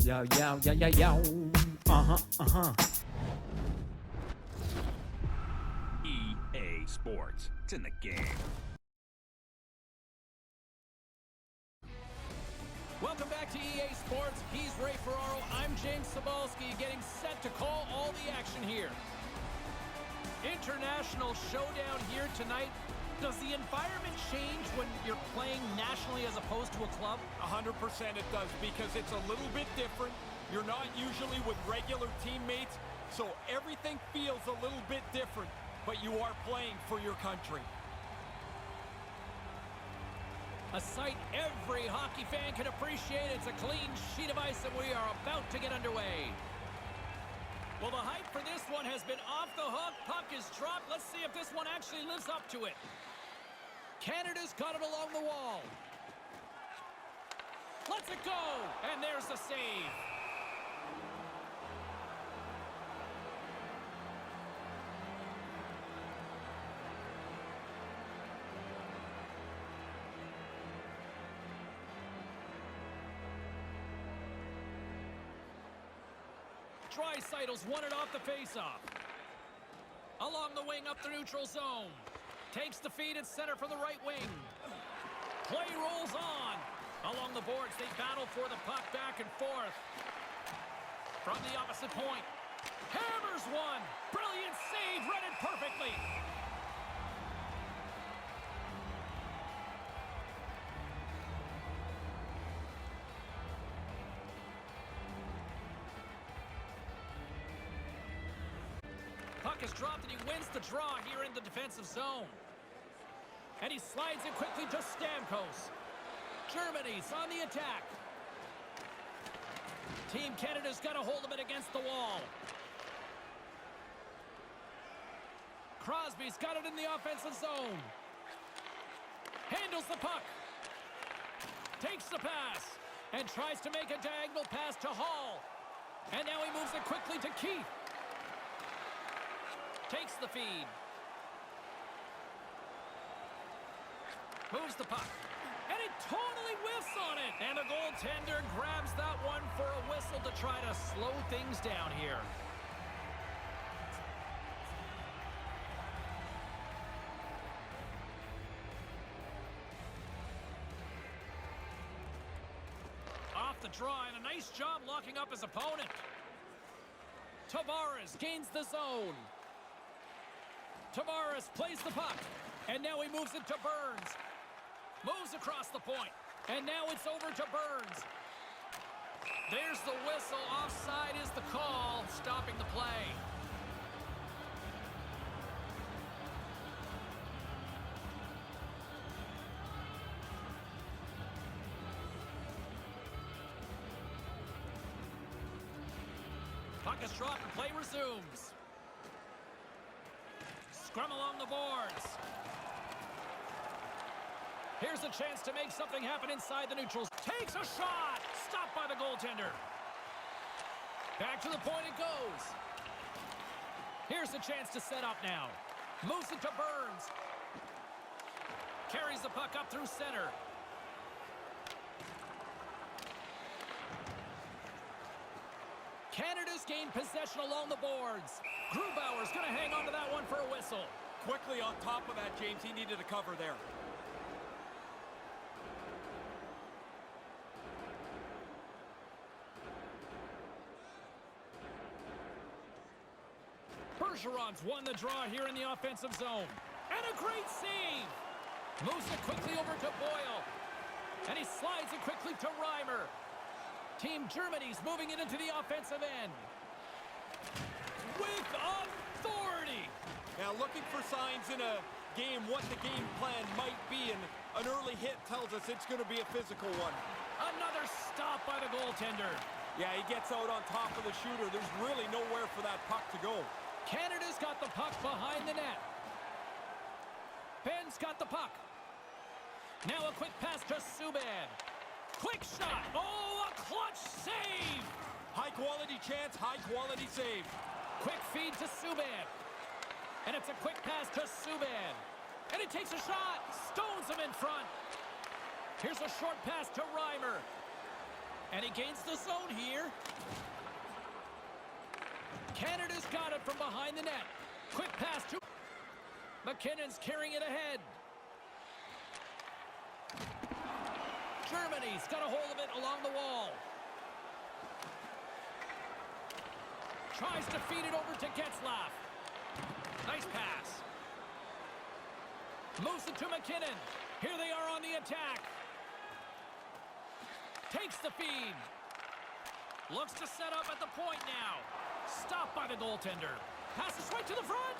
Yo, yo, yo, yo, yo. EA Sports. It's in the game. Welcome back to EA Sports. He's Ray Ferraro. I'm James Cebulski, getting set to call all the action here. International showdown here tonight. Does the environment change when you're playing nationally as opposed to a club? 100% it does, because it's a little bit different. You're not usually with regular teammates, so everything feels a little bit different, but you are playing for your country. A sight every hockey fan can appreciate. It's a clean sheet of ice, and we are about to get underway. Well, the hype for this one has been off the hook. Puck is dropped. Let's see if this one actually lives up to it. Canada's got it along the wall. Let's it go. And there's the save. Draisaitl's won it off the faceoff. Along the wing up the neutral zone. Takes the feed at center from the right wing. Play rolls on. Along the boards, they battle for the puck back and forth. From the opposite point. Hammers one. Brilliant save. Read it perfectly. Puck is dropped and he wins the draw here in the defensive zone. And he slides it quickly to Stamkos. Germany's on the attack. Team Canada's got a hold of it against the wall. Crosby's got it in the offensive zone. Handles the puck. Takes the pass. And tries to make a diagonal pass to Hall. And now he moves it quickly to Keith. Takes the feed. Moves the puck. And it totally whiffs on it. And the goaltender grabs that one for a whistle to try to slow things down here. Off the draw, and a nice job locking up his opponent. Tavares gains the zone. Tavares plays the puck. And now he moves it to Burns. Moves across the point. And now it's over to Burns. There's the whistle. Offside is the call, stopping the play. Puck is dropped and play resumes. Scrum along the boards. Here's a chance to make something happen inside the neutrals. Takes a shot. Stopped by the goaltender. Back to the point it goes. Here's a chance to set up now. Moves it to Burns. Carries the puck up through center. Canada's gained possession along the boards. Grubauer's going to hang on to that one for a whistle. Quickly on top of that, James. He needed a cover there. Bergeron's won the draw here in the offensive zone. And a great save. Moves it quickly over to Boyle. And he slides it quickly to Reimer. Team Germany's moving it into the offensive end. With authority. Now looking for signs in a game what the game plan might be, and an early hit tells us it's going to be a physical one. Another stop by the goaltender. Yeah, he gets out on top of the shooter. There's really nowhere for that puck to go. Canada's got the puck behind the net. Benn's got the puck. Now a quick pass to Subban. Quick shot. Oh, a clutch save. High-quality chance, high-quality save. Quick feed to Subban. And it's a quick pass to Subban. And he takes a shot. Stones him in front. Here's a short pass to Reimer. And he gains the zone here. Canada's got it from behind the net. Quick pass to McKinnon's carrying it ahead. Germany's got a hold of it along the wall. Tries to feed it over to Getzlaf. Nice pass. Moves it to McKinnon. Here they are on the attack. Takes the feed. Looks to set up at the point now. Stopped by the goaltender. Passes right to the front.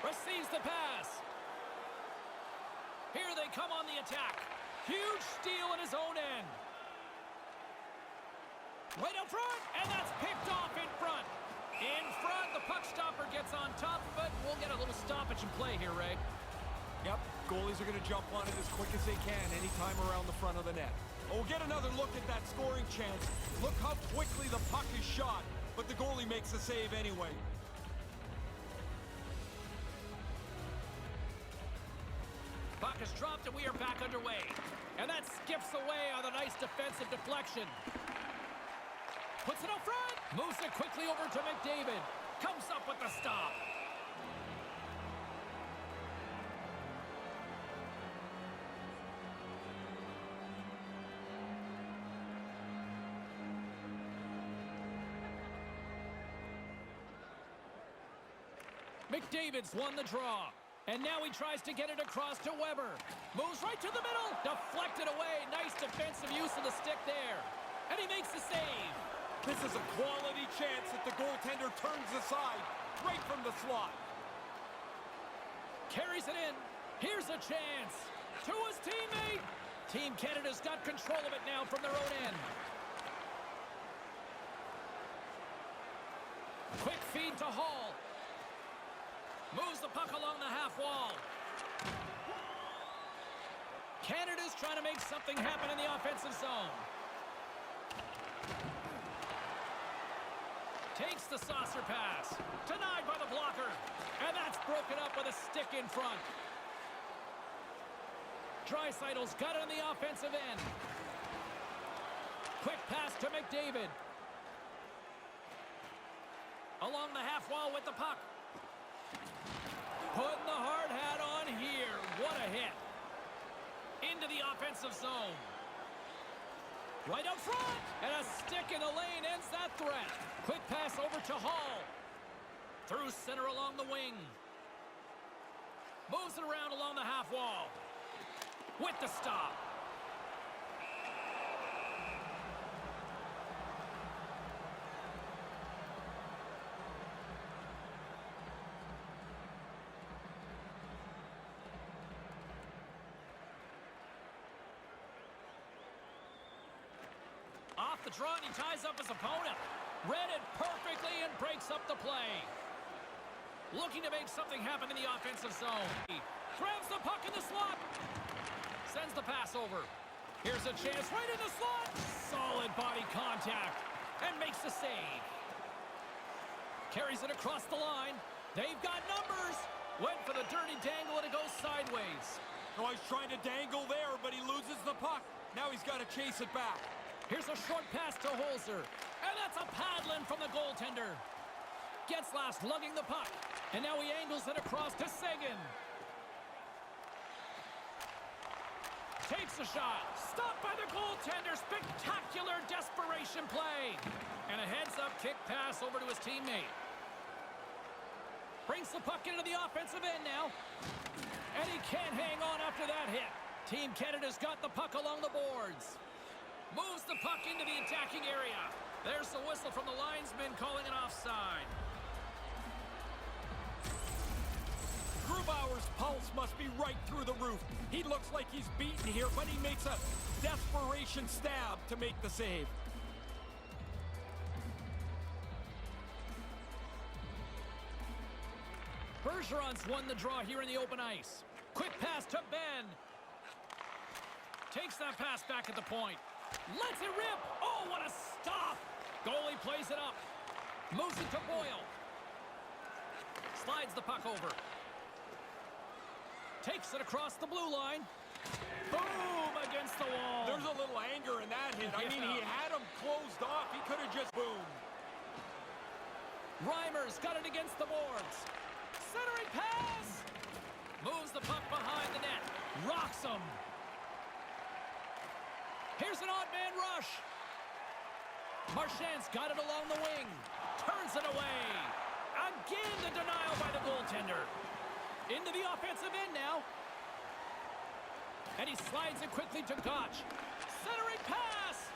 Receives the pass. Here they come on the attack. Huge steal in his own end. Right up front, and that's picked off in front. In front, the puck stopper gets on top, but we'll get a little stoppage in play here, Ray. Yep, goalies are going to jump on it as quick as they can anytime around the front of the net. Oh, we'll get another look at that scoring chance. Look how quickly the puck is shot, but the goalie makes a save anyway. Puck is dropped, and we are back underway. And that skips away on a nice defensive deflection. Puts it up front. Moves it quickly over to McDavid. Comes up with the stop. McDavid's won the draw. And now he tries to get it across to Weber. Moves right to the middle. Deflected away. Nice defensive use of the stick there. And he makes the save. This is a quality chance that the goaltender turns aside right from the slot. Carries it in. Here's a chance. To his teammate. Team Canada's got control of it now from their own end. Quick feed to Hall. Moves the puck along the half wall. Canada's trying to make something happen in the offensive zone. Takes the saucer pass. Denied by the blocker. And that's broken up with a stick in front. Draisaitl's got it on the offensive end. Quick pass to McDavid. Along the half wall with the puck. Putting the hard hat on here. What a hit. Into the offensive zone. Right up front. And a stick in the lane ends that threat. Quick pass over to Hall. Through center along the wing. Moves it around along the half wall. With the stop. Off the draw, and he ties up his opponent. Read it perfectly and breaks up the play. Looking to make something happen in the offensive zone. He grabs the puck in the slot. Sends the pass over. Here's a chance right in the slot. Solid body contact. And makes the save. Carries it across the line. They've got numbers. Went for the dirty dangle, and it goes sideways. Oh, he's trying to dangle there, but he loses the puck. Now he's got to chase it back. Here's a short pass to Holzer. And that's a paddling from the goaltender. Getzlaf lugging the puck. And now he angles it across to Seguin. Takes a shot. Stopped by the goaltender. Spectacular desperation play. And a heads-up kick pass over to his teammate. Brings the puck into the offensive end now. And he can't hang on after that hit. Team Canada's got the puck along the boards. Moves the puck into the attacking area. There's the whistle from the linesman calling an offside. Grubauer's pulse must be right through the roof. He looks like he's beaten here, but he makes a desperation stab to make the save. Bergeron's won the draw here in the open ice. Quick pass to Ben. Takes that pass back at the point. Lets it rip. Oh, what a stop. Goalie plays it up. Moves it to Boyle. Slides the puck over. Takes it across the blue line. Boom! against the wall. There's a little anger in that hit. I mean, he had him closed off. He could have just boom. Reimer's got it against the boards. Centering pass. Moves the puck behind the net. Rocks him. Here's an odd man rush. Marchand's got it along the wing. Turns it away. Again, the denial by the goaltender. Into the offensive end now. And he slides it quickly to Gotch. Centering pass.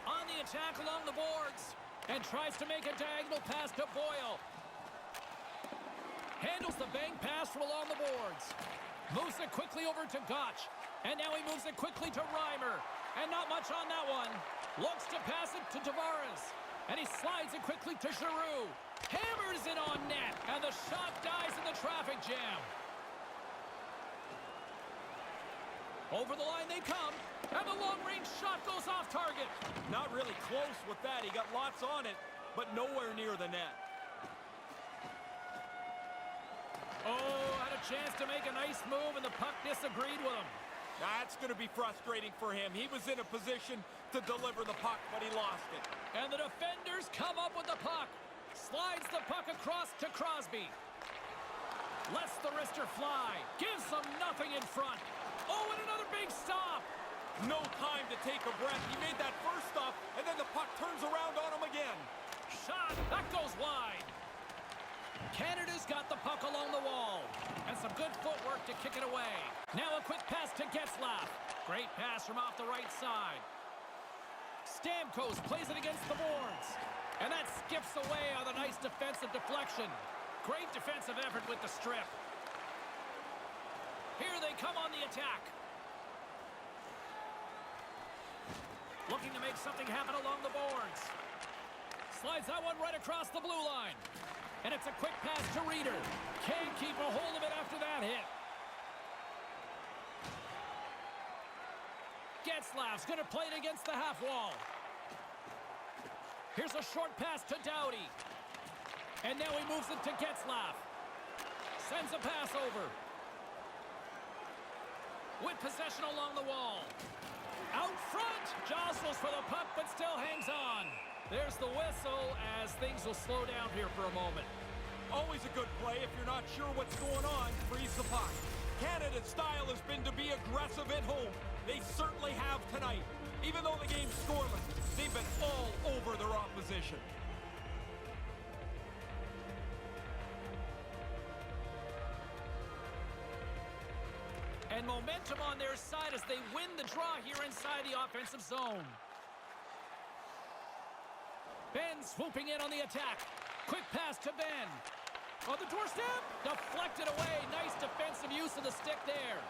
On the attack along the boards. And tries to make a diagonal pass to Boyle. Handles the bank pass from along the boards. Moves it quickly over to Gotch. And now he moves it quickly to Reimer. And not much on that one. Looks to pass it to Tavares. And he slides it quickly to Giroux. Hammers it on net. And the shot dies in the traffic jam. Over the line they come. And the long-range shot goes off target. Not really close with that. He got lots on it, but nowhere near the net. Oh, had a chance to make a nice move, and the puck disagreed with him. That's going to be frustrating for him. He was in a position to deliver the puck, but he lost it. And the defenders come up with the puck. Slides the puck across to Crosby. Lets the wrister fly. Gives them nothing in front. Oh, and another big stop. No time to take a breath. He made that first stop, and then the puck turns around on him again. Shot. That goes wide. Canada's got the puck along the wall. And some good footwork to kick it away. Now a quick pass to Getzlaf. Great pass from off the right side. Stamkos plays it against the boards. And that skips away on a nice defensive deflection. Great defensive effort with the strip. Here they come on the attack. Looking to make something happen along the boards. Slides that one right across the blue line. And it's a quick pass to Reeder. Can't keep a hold of it after that hit. Getzlaf's going to play it against the half wall. Here's a short pass to Doughty. And now he moves it to Getzlaf. Sends a pass over. With possession along the wall. Out front. Jostles for the puck, but still hangs on. There's the whistle as things will slow down here for a moment. Always a good play if you're not sure what's going on. Freeze the puck. Canada's style has been to be aggressive at home. They certainly have tonight. Even though the game's scoreless, they've been all over their opposition. And momentum on their side as they win the draw here inside the offensive zone. Ben swooping in on the attack. Quick pass to Ben. On the doorstep. Deflected away. Nice defensive use of the stick there.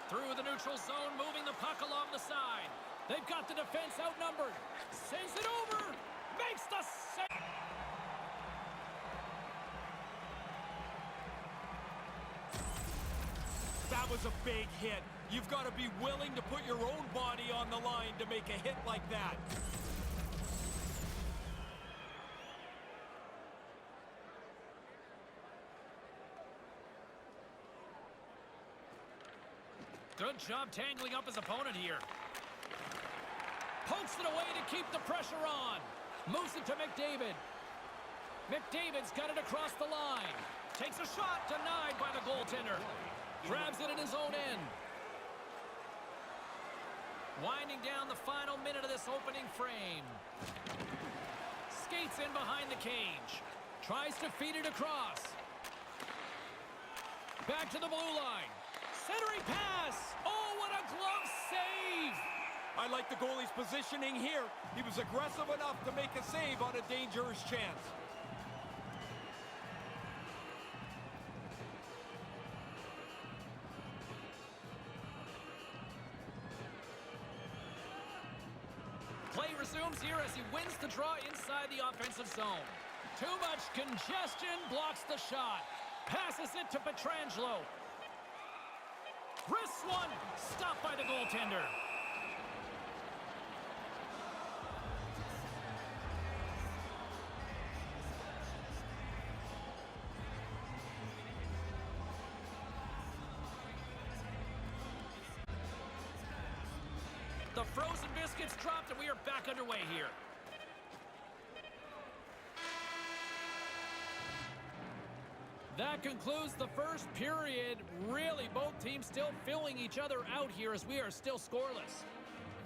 Through the neutral zone, moving the puck along the side. They've got the defense outnumbered. Sends it over. Makes the save. That was a big hit. You've got to be willing to put your own body on the line to make a hit like that. Good job tangling up his opponent here. Pokes it away to keep the pressure on. Moves it to McDavid. McDavid's got it across the line. Takes a shot, denied by the goaltender. Grabs it in his own end. Winding down the final minute of this opening frame. Skates in behind the cage. Tries to feed it across. Back to the blue line. Centering pass. Oh, what a glove save. I like the goalie's positioning here. He was aggressive enough to make a save on a dangerous chance. Play resumes here as he wins the draw inside the offensive zone. Too much congestion blocks the shot. Passes it to Pietrangelo. Wrists one. Stopped by the goaltender. biscuits dropped, and we are back underway here. That concludes the first period. Really, both teams still filling each other out here as we are still scoreless.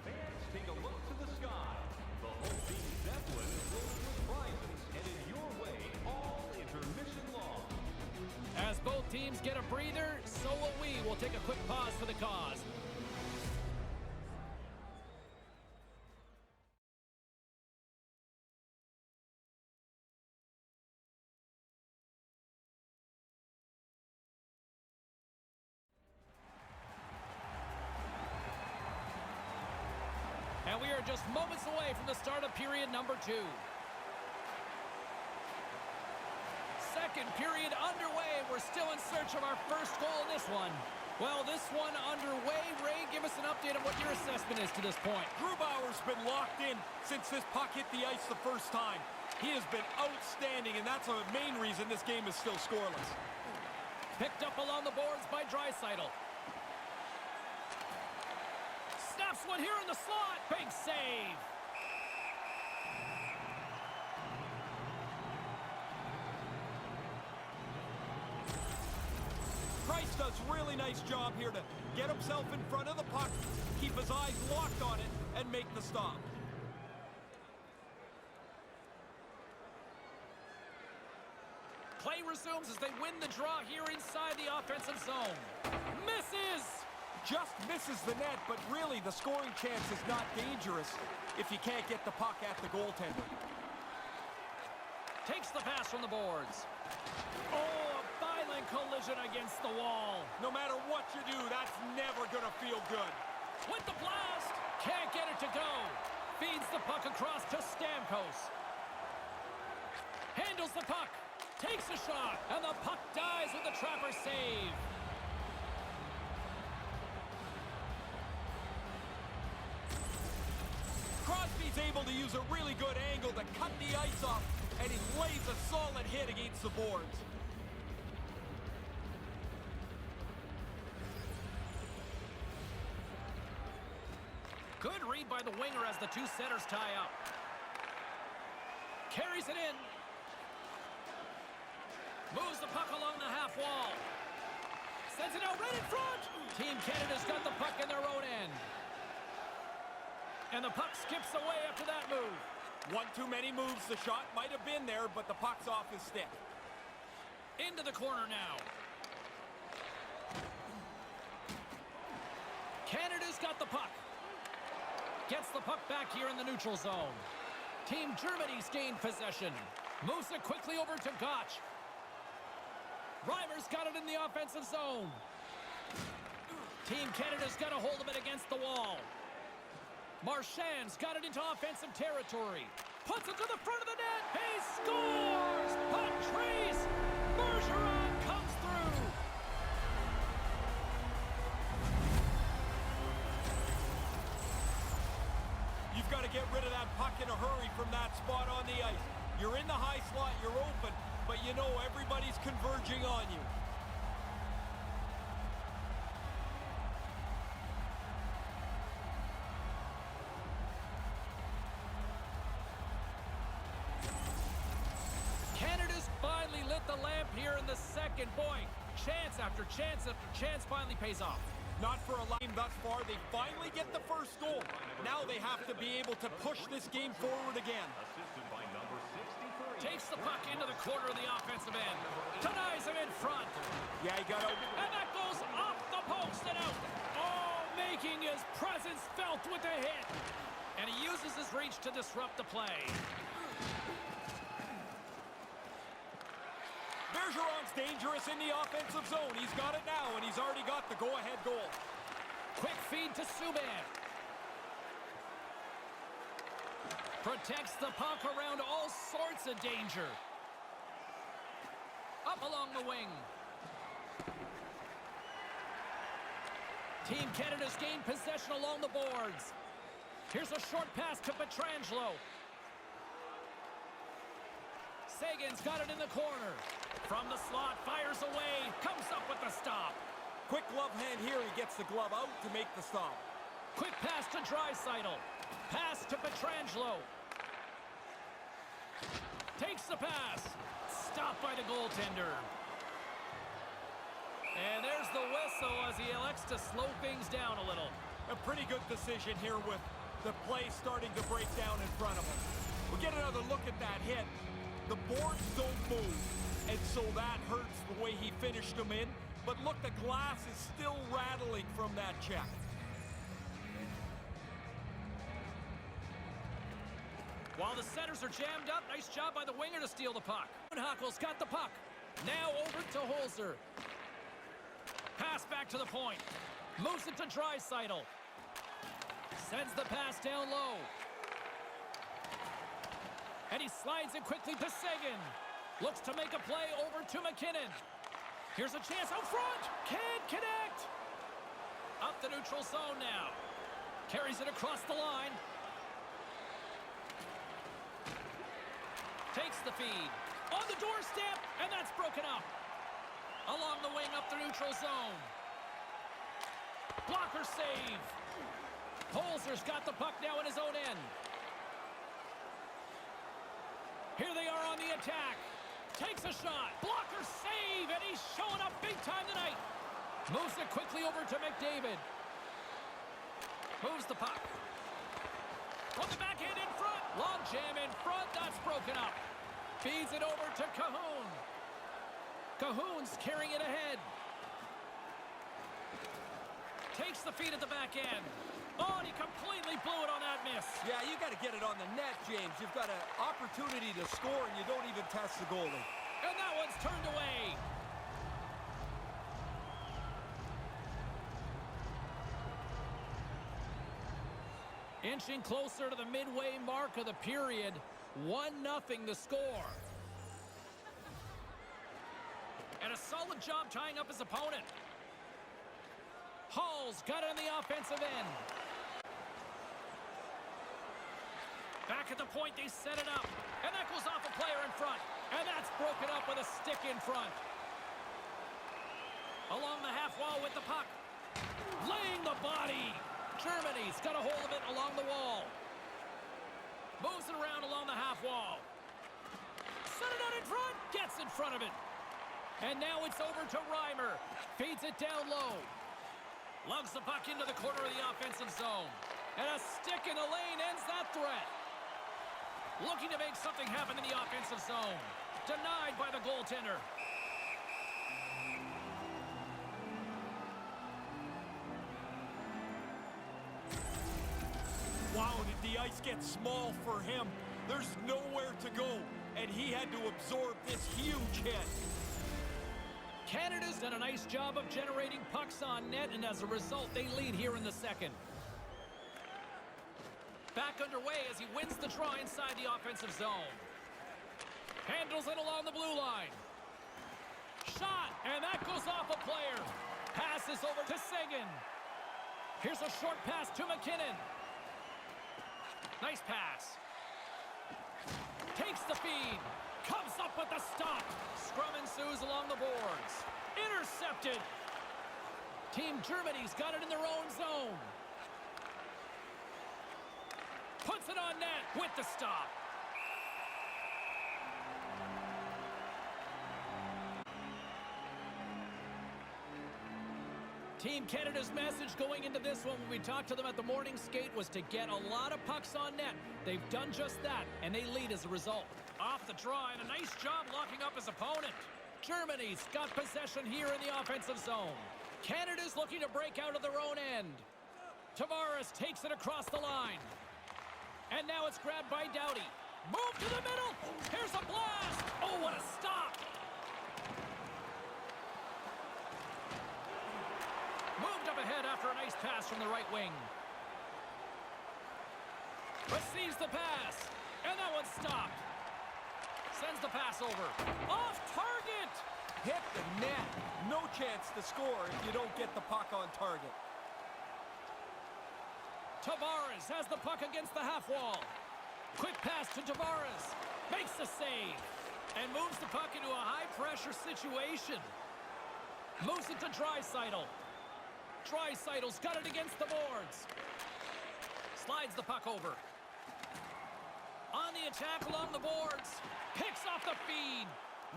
Fans, take a look to the sky. The home team Zeppelin is loaded with prizes headed your way all intermission long. As both teams get a breather, so will we. We'll take a quick pause for the cause. And we are just moments away from the start of period number 2. Second period underway. We're still in search of our first goal in this one. Well, this one underway. Ray, give us an update on what your assessment is to this point. Grubauer's been locked in since this puck hit the ice the first time. He has been outstanding, and that's a main reason this game is still scoreless. Picked up along the boards by Draisaitl. Snaps one here in the slot. Big save. Price does a really nice job here to get himself in front of the puck, keep his eyes locked on it, and make the stop. Play resumes as they win the draw here inside the offensive zone. Misses! Just misses the net, but really the scoring chance is not dangerous if you can't get the puck at the goaltender. Takes the pass from the boards. Oh, a violent collision against the wall. No matter what you do, that's never going to feel good. With the blast! Can't get it to go. Feeds the puck across to Stamkos. Handles the puck. Takes a shot. And the puck dies with the Trapper save. Crosby's able to use a really good angle to cut the ice off, and he lays a solid hit against the boards. Good read by the winger as the two setters tie up. Carries it in. Moves the puck along the half wall. Sends it out right in front. Team Canada's got the puck in their own end. And the puck skips away after that move. One too many moves. The shot might have been there, but the puck's off his stick. Into the corner now. Canada's got the puck. Gets the puck back here in the neutral zone. Team Germany's gained possession. Moves it quickly over to Gotch. Reimer's got it in the offensive zone. Team Canada's got a hold of it against the wall. Marchand's got it into offensive territory. Puts it to the front of the net. He scores! Patrice Bergeron comes through. You've got to get rid of that puck in a hurry from that spot on the ice. You're in the high slot, you're open, but you know everybody's converging on you. Canada's finally lit the lamp here in the second. Boy, chance after chance after chance finally pays off. Not for a line thus far. They finally get the first goal. Now they have to be able to push this game forward again. Assisted by number 63. Takes the puck into the corner of the offensive end. Denies him in front. Yeah, he got out. And that goes off the post and out. Oh, making his presence felt with the hit. And he uses his reach to disrupt the play. Bergeron's dangerous in the offensive zone. He's got it now, and he's already got the go-ahead goal. Quick feed to Subban. Protects the puck around all sorts of danger. Up along the wing. Team Canada's gained possession along the boards. Here's a short pass to Pietrangelo. Sagan's got it in the corner. From the slot, fires away, comes up with the stop. Quick glove hand here. He gets the glove out to make the stop. Quick pass to Draisaitl. Pass to Pietrangelo. Takes the pass. Stopped by the goaltender. And there's the whistle as he elects to slow things down a little. A pretty good decision here with the play starting to break down in front of him. We'll get another look at that hit. The boards don't move, and so that hurts the way he finished them in. But look, the glass is still rattling from that check. While the centers are jammed up, nice job by the winger to steal the puck. Huckle's got the puck. Now over to Holzer. Pass back to the point. Moves it to Draisaitl. Sends the pass down low. And he slides it quickly to Seguin. Looks to make a play over to McKinnon. Here's a chance out front. Can't connect. Up the neutral zone now. Carries it across the line. Takes the feed. On the doorstep, and that's broken up. Along the wing up the neutral zone. Blocker save. Holzer's got the puck now in his own end. Here they are on the attack. Takes a shot. Blocker save, and he's showing up big time tonight. Moves it quickly over to McDavid. Moves the puck. On the backhand in front. Long jam in front. That's broken up. Feeds it over to Cahoon. Cahoon's carrying it ahead. Takes the feed at the back end. Oh, and he completely blew it on that miss. Yeah, you got to get it on the net, James. You've got an opportunity to score, and you don't even test the goalie. And that one's turned away. Inching closer to the midway mark of the period. 1-0 the score. And a solid job tying up his opponent. Hall's got it on the offensive end. Back at the point, they set it up. And that goes off a player in front. And that's broken up with a stick in front. Along the half wall with the puck. Laying the body. Germany's got a hold of it along the wall. Moves it around along the half wall. Set it out in front. Gets in front of it. And now it's over to Reimer. Feeds it down low. Lugs the puck into the corner of the offensive zone. And a stick in the lane ends that threat. Looking to make something happen in the offensive zone. Denied by the goaltender. Wow, did the ice get small for him? There's nowhere to go, and he had to absorb this huge hit. Canada's done a nice job of generating pucks on net, and as a result, they lead here in the second. Back underway as he wins the draw inside the offensive zone. Handles it along the blue line. Shot, and that goes off a player. Passes over to Seguin. Here's a short pass to McKinnon. Nice pass. Takes the feed. Comes up with the stop. Scrum ensues along the boards. Intercepted. Team Germany's got it in their own zone. Puts it on net with the stop. Team Canada's message going into this one when we talked to them at the morning skate was to get a lot of pucks on net. They've done just that, and they lead as a result. Off the draw, and a nice job locking up his opponent. Germany's got possession here in the offensive zone. Canada's looking to break out of their own end. Tavares takes it across the line. And now it's grabbed by Doughty. Move to the middle. Here's a blast. Oh, what a stop. Moved up ahead after a nice pass from the right wing. Receives the pass. And that one's stopped. Sends the pass over. Off target. Hit the net. No chance to score if you don't get the puck on target. Tavares has the puck against the half wall. Quick pass to Tavares. Makes the save. And moves the puck into a high-pressure situation. Moves it to Draisaitl. Draisaitl's got it against the boards. Slides the puck over. On the attack along the boards. Picks off the feed.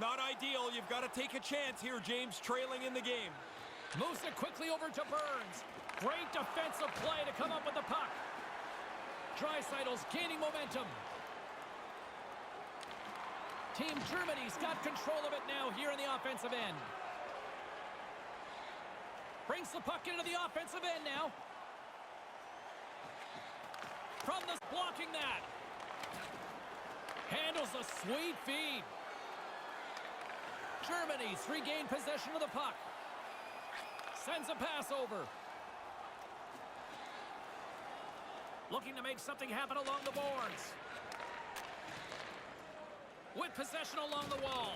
Not ideal. You've got to take a chance here, James, trailing in the game. Moves it quickly over to Burns. Great defensive play to come up with the puck. Draisaitl's gaining momentum. Team Germany's got control of it now here in the offensive end. Brings the puck into the offensive end now. From the blocking that. Handles a sweet feed. Germany's regained possession of the puck. Sends a pass over. Looking to make something happen along the boards. With possession along the wall.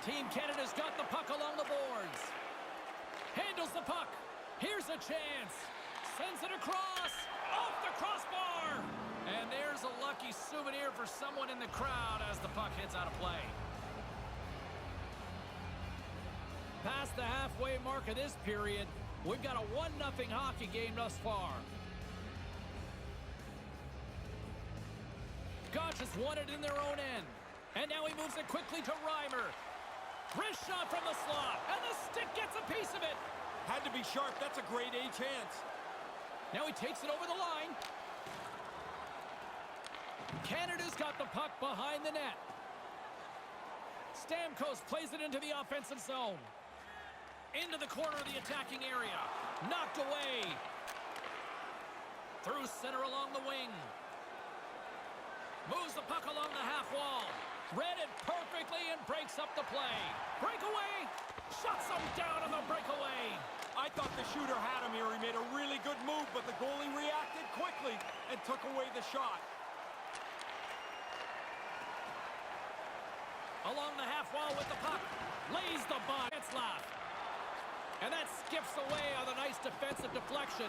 Team Canada's got the puck along the boards. Handles the puck. Here's a chance. Sends it across. Off the crossbar. And there's a lucky souvenir for someone in the crowd as the puck hits out of play. Past the halfway mark of this period, we've got a 1-0 hockey game thus far. Scotch has won it in their own end. And now he moves it quickly to Reimer. Wrist shot from the slot, and the stick gets a piece of it. Had to be sharp. That's a grade A chance. Now he takes it over the line. Canada's got the puck behind the net. Stamkos plays it into the offensive zone. Into the corner of the attacking area. Knocked away. Through center along the wing. Moves the puck along the half wall. Read it perfectly and breaks up the play. Breakaway. Shuts him down on the breakaway. I thought the shooter had him here. He made a really good move, but the goalie reacted quickly and took away the shot. Along the half wall with the puck. Lays the ball. Getzlaf. And that skips away on a nice defensive deflection.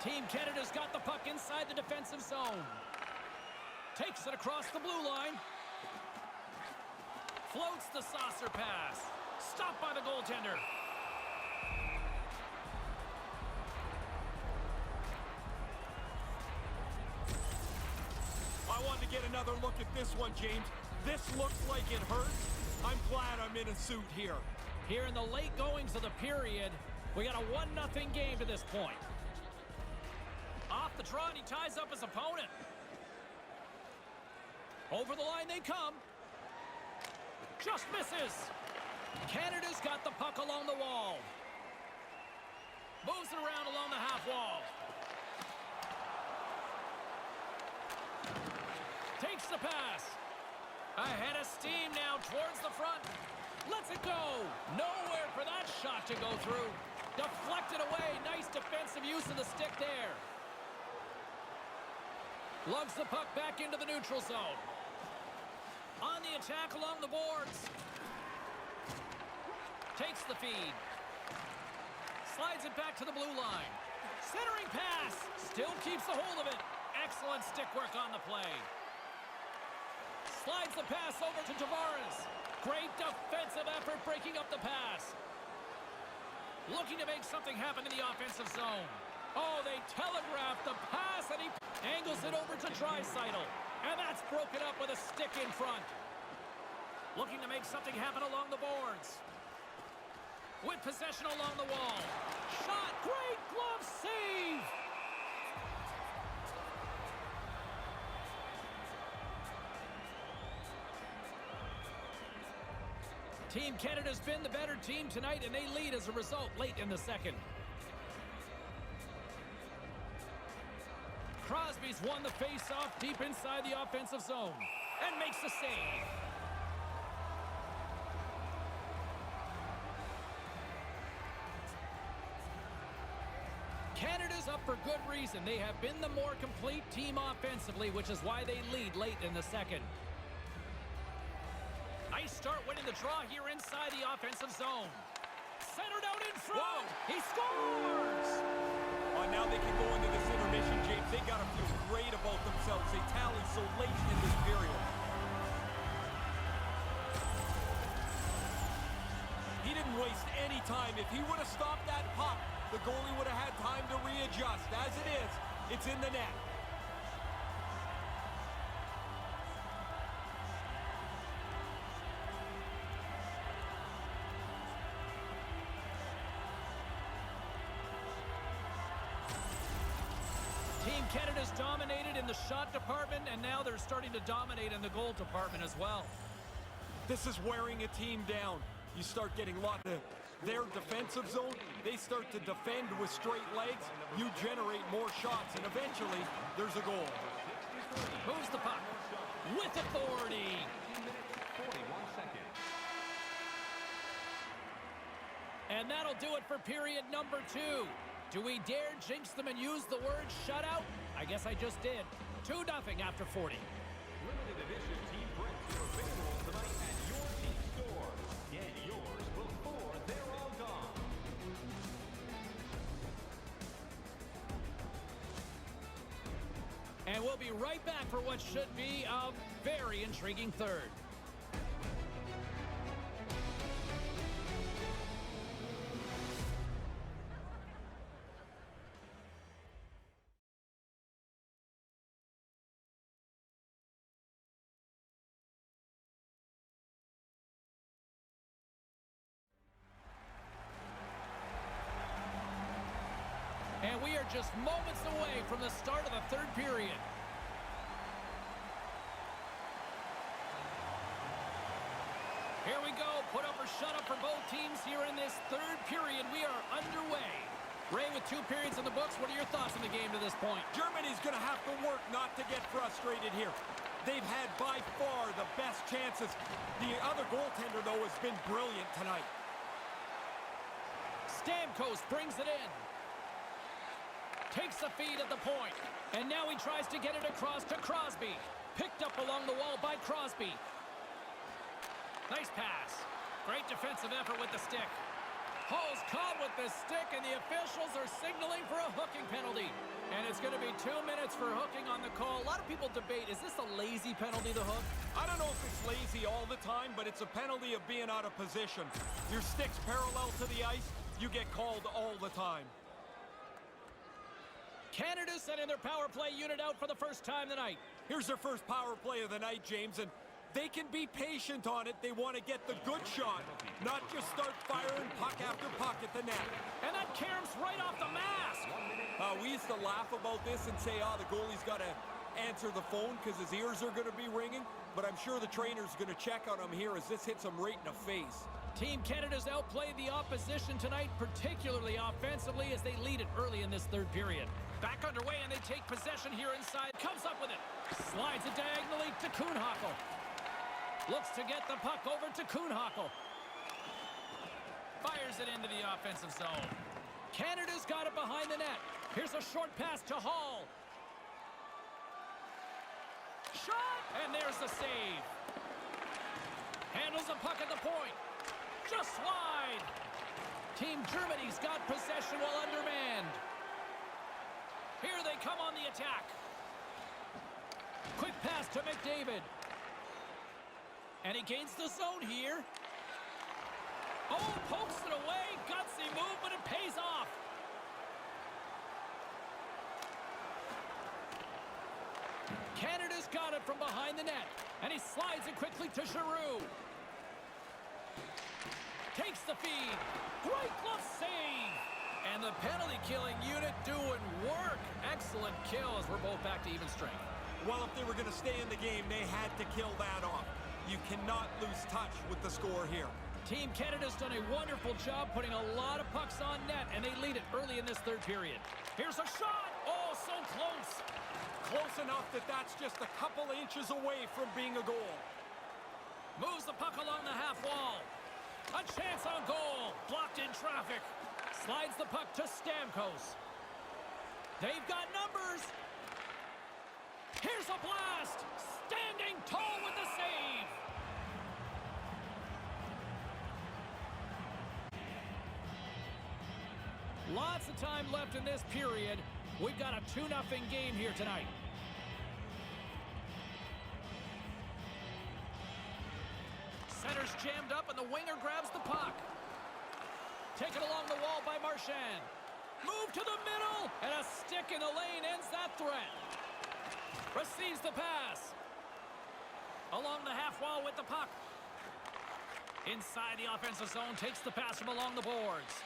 Team Canada's got the puck inside the defensive zone. Takes it across the blue line. Floats the saucer pass. Stopped by the goaltender. I wanted to get another look at this one, James. This looks like it hurts. I'm glad I'm in a suit here. Here in the late goings of the period, we got a 1-0 game to this point. Off the draw, and he ties up his opponent. Over the line they come. Just misses. Canada's got the puck along the wall. Moves it around along the half wall. Takes the pass. Ahead of steam now towards the front. Lets it go. Nowhere for that shot to go through. Deflected away. Nice defensive use of the stick there. Lugs the puck back into the neutral zone. On the attack along the boards. Takes the feed. Slides it back to the blue line. Centering pass. Still keeps a hold of it. Excellent stick work on the play. Slides the pass over to Tavares. Great defensive effort breaking up the pass. Looking to make something happen in the offensive zone. Oh, they telegraphed the pass, and he angles it over to Draisaitl. And that's broken up with a stick in front. Looking to make something happen along the boards. With possession along the wall. Shot, great glove save! Team Canada's been the better team tonight, and they lead as a result late in the second. Crosby's won the face-off deep inside the offensive zone and makes the save. Canada's up for good reason. They have been the more complete team offensively, which is why they lead late in the second. Nice start winning the draw here inside the offensive zone. Centered out in front. Whoa. He scores! Now they can go into this intermission, James. They got to feel great about themselves. They tally so late in this period. He didn't waste any time. If he would have stopped that puck, The goalie would have had time to readjust. As it is, it's in the net. Team Canada's dominated in the shot department, and now they're starting to dominate in the goal department as well. This is wearing a team down. You start getting locked in their defensive zone. They start to defend with straight legs. You generate more shots, and eventually, there's a goal. Moves the puck with authority. 41 seconds. And that'll do it for period number 2. Do we dare jinx them and use the word shutout? I guess I just did. 2-0 after 40. Limited edition team prints are available tonight at your team store. Get yours before they're all gone. And we'll be right back for what should be a very intriguing third. And we are just moments away from the start of the third period. Here we go. Put up or shut up for both teams here in this third period. We are underway. Ray, with 2 periods in the books, what are your thoughts on the game to this point? Germany's going to have to work not to get frustrated here. They've had by far the best chances. The other goaltender, though, has been brilliant tonight. Stamkos brings it in. Takes the feed at the point. And now he tries to get it across to Crosby. Picked up along the wall by Crosby. Nice pass. Great defensive effort with the stick. Hall's caught with the stick, and the officials are signaling for a hooking penalty. And it's going to be 2 minutes for hooking on the call. A lot of people debate, is this a lazy penalty, the hook? I don't know if it's lazy all the time, but it's a penalty of being out of position. Your stick's parallel to the ice, you get called all the time. Canada sending their power play unit out for the first time tonight. Here's their first power play of the night, James, and they can be patient on it. They want to get the good shot, not just start firing puck after puck at the net. And that caroms right off the mask. We used to laugh about this and say, the goalie's got to answer the phone because his ears are going to be ringing. But I'm sure the trainer's going to check on him here as this hits him right in the face. Team Canada's outplayed the opposition tonight, particularly offensively, as they lead it early in this third period. Back underway, and they take possession here inside. Comes up with it. Slides it diagonally to Kuhnhackl. Looks to get the puck over to Kuhnhackl. Fires it into the offensive zone. Canada's got it behind the net. Here's a short pass to Hall. Shot! And there's the save. Handles the puck at the point. Just wide. Team Germany's got possession while undermanned. Here they come on the attack. Quick pass to McDavid. And he gains the zone here. Oh, pokes it away. Gutsy move, but it pays off. Canada's got it from behind the net. And he slides it quickly to Giroux. Takes the feed. Great glove save. And the penalty-killing unit doing work. Excellent kill as we're both back to even strength. Well, if they were going to stay in the game, they had to kill that off. You cannot lose touch with the score here. Team Canada's done a wonderful job putting a lot of pucks on net, and they lead it early in this third period. Here's a shot. Oh, so close. Close enough that that's just a couple inches away from being a goal. Moves the puck along the half wall. A chance on goal. Blocked in traffic. Slides the puck to Stamkos. They've got numbers. Here's a blast. Standing tall with the save. Lots of time left in this period. We've got a 2-0 game here tonight. Center's jammed up and the winger grabs the puck. Taken along the wall by Marchand. Move to the middle, and a stick in the lane ends that threat. Receives the pass. Along the half wall with the puck. Inside the offensive zone, takes the pass from along the boards.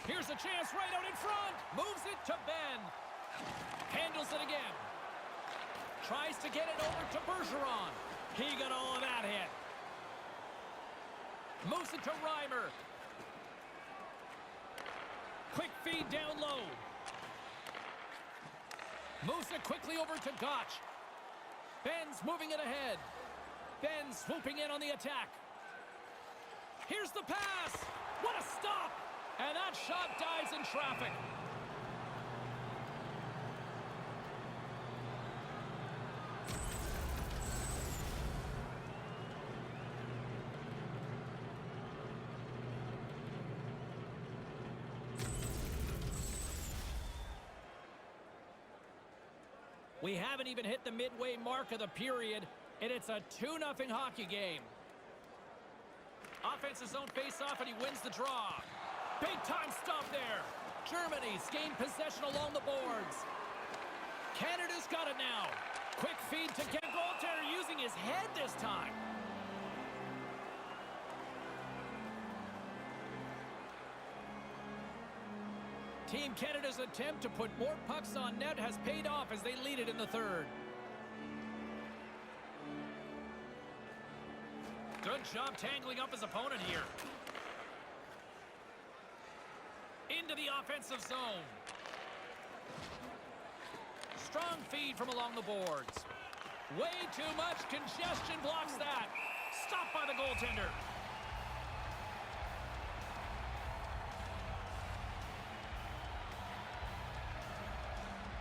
Here's a chance right out in front. Moves it to Ben. Handles it again. Tries to get it over to Bergeron. He got all of that hit. Moves it to Reimer. Quick feed down low. Moves it quickly over to Gotch. Ben's moving it ahead. Ben swooping in on the attack. Here's the pass. What a stop. And that shot dies in traffic. We haven't even hit the midway mark of the period, and it's a 2-0 hockey game. Offensive zone face-off, and he wins the draw. Big-time stop there. Germany's gained possession along the boards. Canada's got it now. Quick feed to get goaltender using his head this time. Team Canada's attempt to put more pucks on net has paid off as they lead it in the third. Good job tangling up his opponent here. Into the offensive zone. Strong feed from along the boards. Way too much congestion blocks that. Stopped by the goaltender.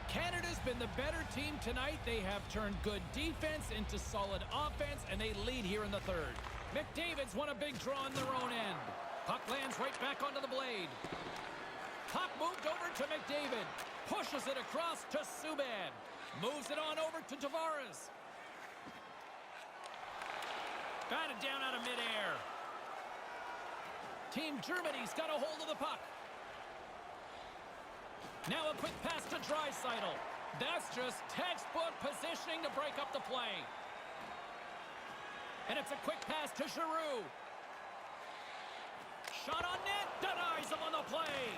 Canada's been the better team tonight. They have turned good defense into solid offense, and they lead here in the third. McDavid's won a big draw on their own end. Puck lands right back onto the blade. Puck moved over to McDavid. Pushes it across to Subban. Moves it on over to Tavares. Batted down out of midair. Team Germany's got a hold of the puck. Now a quick pass to Draisaitl. That's just textbook positioning to break up the play. And it's a quick pass to Giroux. Shot on net, denies him on the play.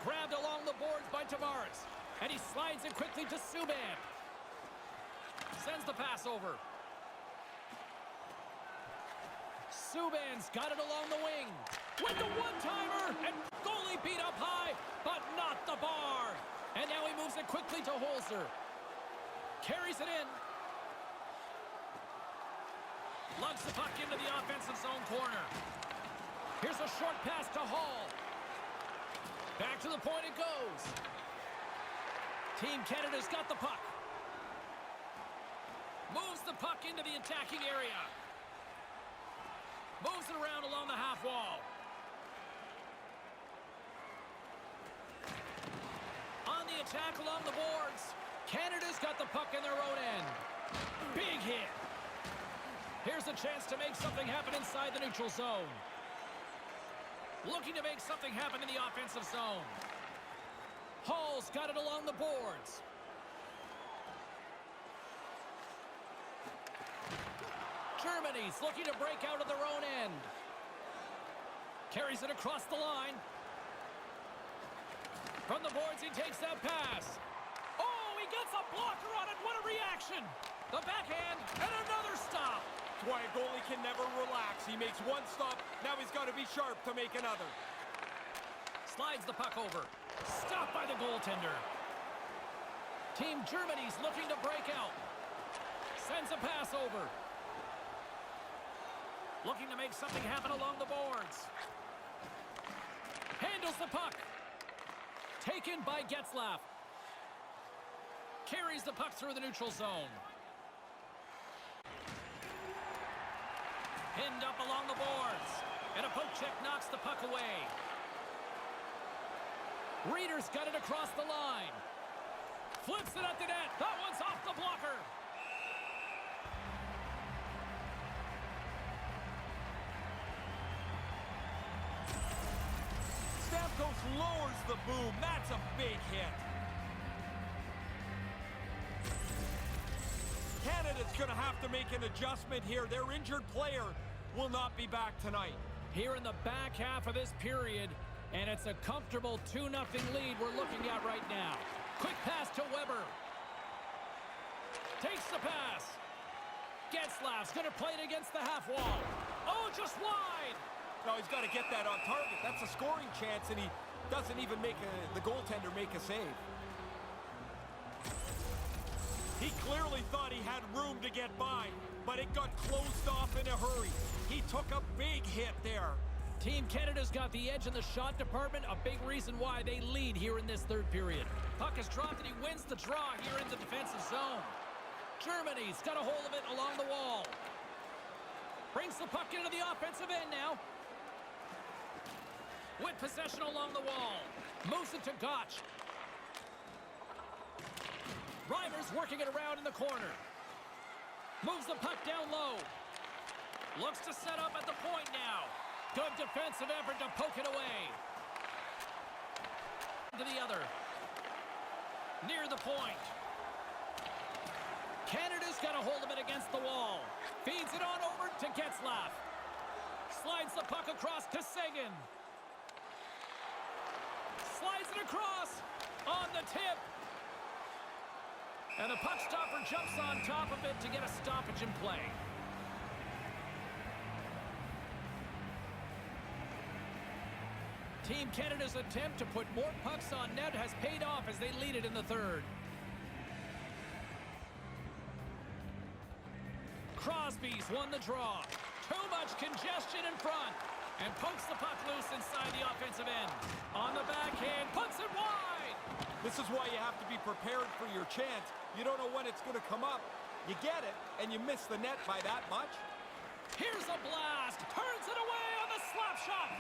Grabbed along the boards by Tavares. And he slides it quickly to Subban. Sends the pass over. Subban's got it along the wing. With the one-timer, and goalie beat up high, but not the bar. And now he moves it quickly to Holzer. Carries it in. Lugs the puck into the offensive zone corner. Here's a short pass to Hall. Back to the point it goes. Team Canada's got the puck. Moves the puck into the attacking area. Moves it around along the half wall. On the attack along the boards. Canada's got the puck in their own end. Big hit. Here's a chance to make something happen inside the neutral zone. Looking to make something happen in the offensive zone. Hall's got it along the boards. Germany's looking to break out of their own end. Carries it across the line. From the boards, he takes that pass. Oh, he gets a blocker on it. What a reaction. The backhand and another stop. That's why a goalie can never relax. He makes one stop. Now he's got to be sharp to make another. Slides the puck over. Stopped by the goaltender. Team Germany's looking to break out. Sends a pass over. Looking to make something happen along the boards. Handles the puck. Taken by Getzlaf. Carries the puck through the neutral zone. Pinned up along the boards. And a poke check knocks the puck away. Reeder's got it across the line. Flips it at the net. That one's off the blocker. Stamkos lowers the boom. That's a big hit. Canada's going to have to make an adjustment here. Their injured player will not be back tonight. Here in the back half of this period, and it's a comfortable 2-0 lead we're looking at right now. Quick pass to Weber. Takes the pass. Getzlaf's going to play it against the half wall. Oh, just wide. No, he's got to get that on target. That's a scoring chance, and he doesn't even make the goaltender make a save. He clearly thought he had room to get by, but it got closed off in a hurry. He took a big hit there. Team Canada's got the edge in the shot department, a big reason why they lead here in this third period. Puck is dropped and he wins the draw here in the defensive zone. Germany's got a hold of it along the wall. Brings the puck into the offensive end now. With possession along the wall. Moves it to Gotch. Reimer's working it around in the corner. Moves the puck down low. Looks to set up at the point now. Good defensive effort to poke it away. To the other. Near the point. Canada's got a hold of it against the wall. Feeds it on over to Getzlaf. Slides the puck across to Seguin. Slides it across on the tip. And the puck stopper jumps on top of it to get a stoppage in play. Team Canada's attempt to put more pucks on net has paid off as they lead it in the third. Crosby's won the draw. Too much congestion in front. And pokes the puck loose inside the offensive end. On the backhand, puts it wide. This is why you have to be prepared for your chance. You don't know when it's going to come up. You get it, and you miss the net by that much. Here's a blast. Turns it away on the slap shot.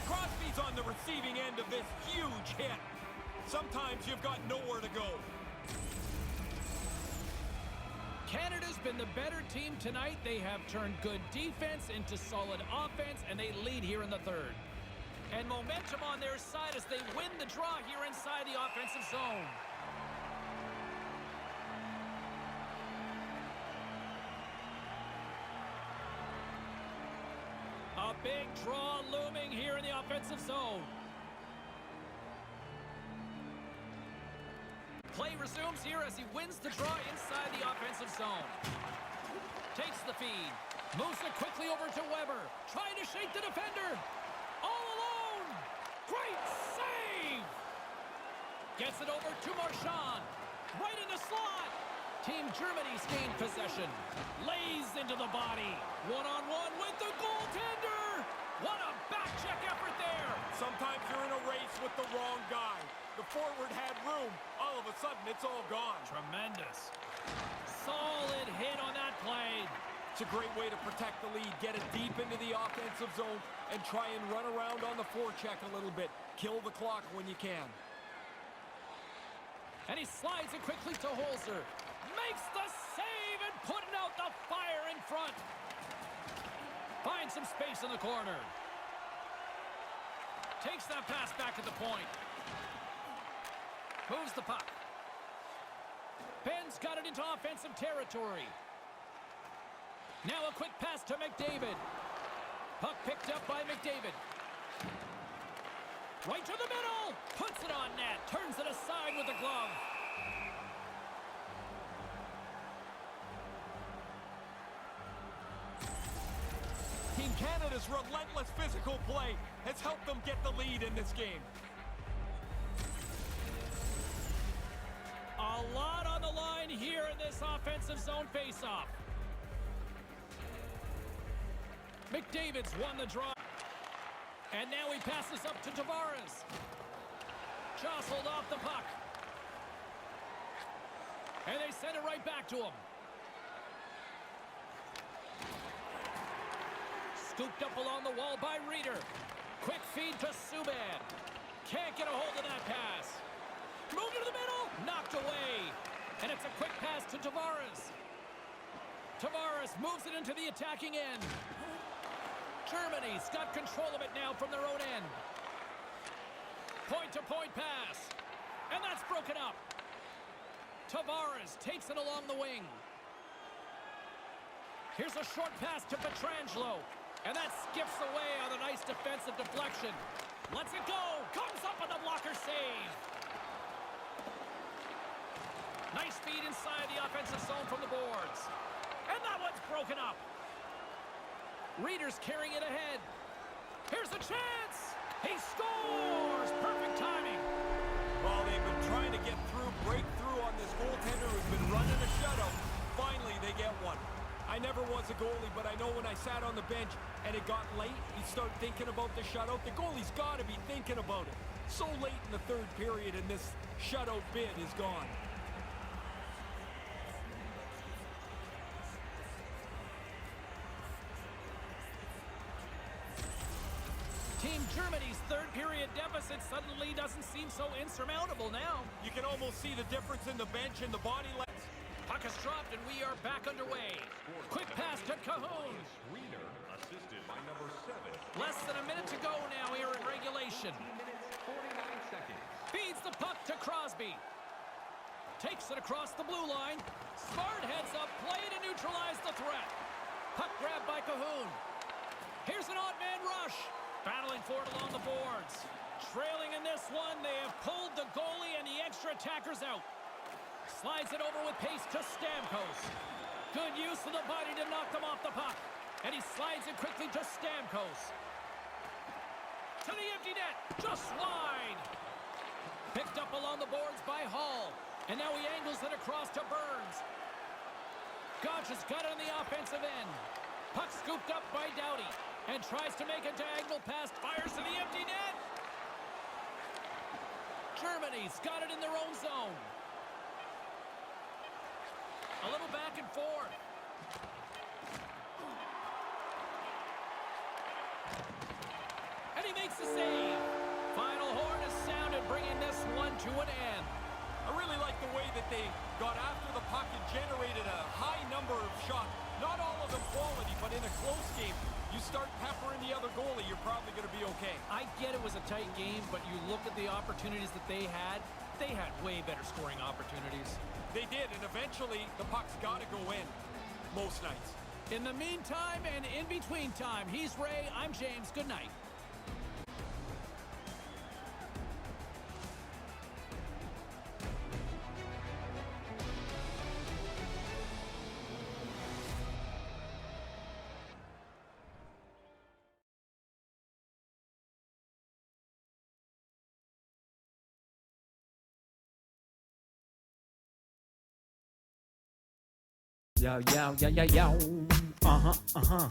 Crosby's on the receiving end of this huge hit. Sometimes you've got nowhere to go. Canada's been the better team tonight. They have turned good defense into solid offense, and they lead here in the third. And momentum on their side as they win the draw here inside the offensive zone. A big draw looming here in the offensive zone. Play resumes here as he wins the draw inside the offensive zone. Takes the feed. Moves it quickly over to Weber. Trying to shake the defender. All alone. Great save. Gets it over to Marchand. Right in the slot. Team Germany's gained possession. Lays into the body. One-on-one with the goaltender. What a back check effort there. Sometimes you're in a race with the wrong guy. The forward had room. All of a sudden, it's all gone. Tremendous. Solid hit on that play. It's a great way to protect the lead. Get it deep into the offensive zone and try and run around on the forecheck a little bit. Kill the clock when you can. And he slides it quickly to Holzer. Makes the save and putting out the fire in front. Finds some space in the corner. Takes that pass back at the point. Moves the puck. Ben's got it into offensive territory. Now a quick pass to McDavid. Puck picked up by McDavid. Right to the middle. Puts it on net. Turns it aside with the glove. Team Canada's relentless physical play has helped them get the lead in this game. A lot on the line here in this offensive zone faceoff. McDavid's won the draw. And now he passes up to Tavares. Jostled off the puck. And they send it right back to him. Scooped up along the wall by Reeder. Quick feed to Subban. Can't get a hold of that pass. Moved to the middle. Knocked away. And it's a quick pass to Tavares. Tavares moves it into the attacking end. Germany's got control of it now from their own end. Point-to-point pass. And that's broken up. Tavares takes it along the wing. Here's a short pass to Pietrangelo. And that skips away on a nice defensive deflection. Lets it go. Comes up on the blocker save. Nice feed inside the offensive zone from the boards. And that one's broken up. Reeder's carrying it ahead. Here's a chance. He scores. Perfect timing. Well, they've been trying to get through, break through on this goaltender who's been running a shutout. Finally, they get one. I never was a goalie, but I know when I sat on the bench and it got late, you start thinking about the shutout. The goalie's got to be thinking about it. So late in the third period, and this shutout bid is gone. Team Germany's third period deficit suddenly doesn't seem so insurmountable now. You can almost see the difference in the bench and the body language. Puck is dropped and we are back underway. Quick pass to Cahoon. Reeder, assisted by number 7. Less than a minute to go now here in regulation. 49 seconds. Feeds the puck to Crosby. Takes it across the blue line. Smart heads up play to neutralize the threat. Puck grabbed by Cahoon. Here's an odd man rush. Battling for it along the boards. Trailing in this one, they have pulled the goalie and the extra attackers out. Slides it over with pace to Stamkos. Good use of the body to knock them off the puck. And he slides it quickly to Stamkos. To the empty net, just wide. Picked up along the boards by Hall. And now he angles it across to Burns. Gotch has got it on the offensive end. Puck scooped up by Doughty. And tries to make a diagonal pass. Fires to the empty net. Germany's got it in their own zone. A little back and forth. And he makes the save. Final horn is sounded, bringing this one to an end. I really like the way that they got after the puck and generated a high number of shots. Not all of them quality, but in a close game, you start peppering the other goalie, you're probably going to be okay. I get it was a tight game, but you look at the opportunities that they had way better scoring opportunities. They did, and eventually the puck's got to go in most nights. In the meantime and in between time, he's Ray, I'm James. Good night. Yo, yo, yo, yo, yo. Uh-huh, uh-huh.